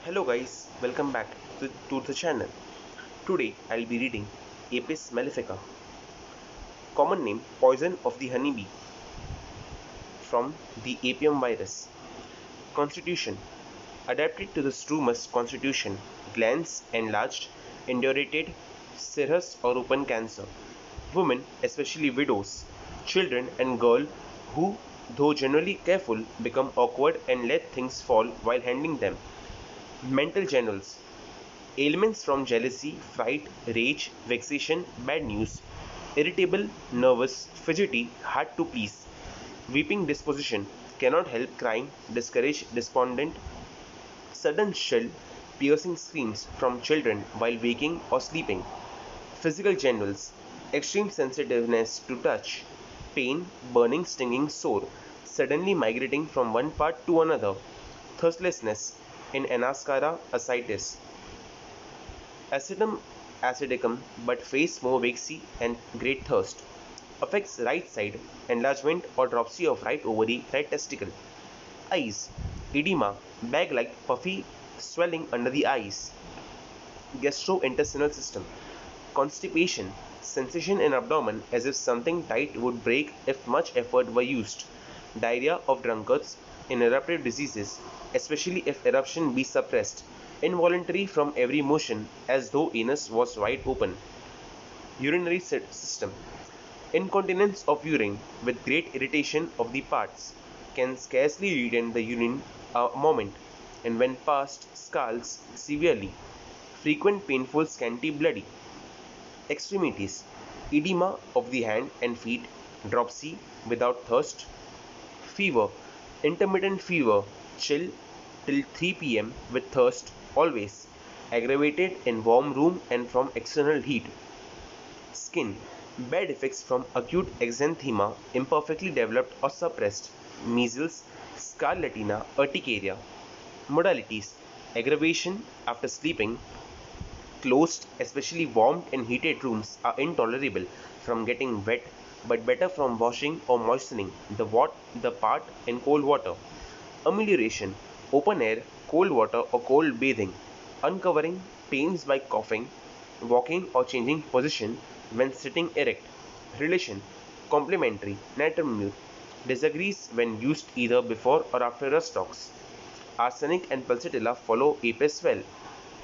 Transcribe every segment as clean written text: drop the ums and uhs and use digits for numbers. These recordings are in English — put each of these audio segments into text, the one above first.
Hello guys, welcome back to the channel. Today I'll be reading Apis mellifica, common name poison of the honeybee, from the apium virus. Constitution: adapted to the strumous constitution, glands enlarged, indurated, serous or open cancer. Women, especially widows, children and girls who, though generally careful, become awkward and let things fall while handling them. Mental generals: ailments from jealousy, fright, rage, vexation, bad news, irritable, nervous, fidgety, hard to please, weeping disposition, cannot help crying, discouraged, despondent, sudden shrill, piercing screams from children while waking or sleeping. Physical generals: extreme sensitiveness to touch, pain, burning, stinging, sore, suddenly migrating from one part to another, thirstlessness in Anascara ascites, Acidum acidicum, but face more waxy and great thirst. Affects right side, enlargement or dropsy of right ovary, right testicle. Eyes: edema, bag like puffy swelling under the eyes. Gastrointestinal system: constipation, sensation in abdomen as if something tight would break if much effort were used. Diarrhea of drunkards in eruptive diseases, especially if eruption be suppressed. Involuntary from every motion as though anus was wide open. Urinary system: incontinence of urine with great irritation of the parts, can scarcely retain the urine a moment, and when passed scalds severely. Frequent painful scanty bloody. Extremities: edema of the hand and feet, dropsy without thirst. Fever: intermittent fever, chill till 3 p.m. with thirst always, aggravated in warm room and from external heat. Skin: bad effects from acute exanthema, imperfectly developed or suppressed. Measles, scarlatina, urticaria. Modalities: aggravation after sleeping. Closed, especially warmed and heated rooms are intolerable from getting wet, but better from washing or moistening the part in cold water. Amelioration: open air, cold water or cold bathing. Uncovering: pains by coughing, walking or changing position when sitting erect. Relation: complementary, natrimute. Disagrees when used either before or after rust ox. Arsenic and pulsatilla follow Apis well.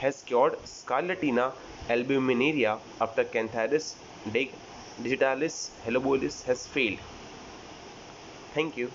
Has cured Scarlatina albuminaria after Cantharis digitalis hellobolus has failed. Thank you.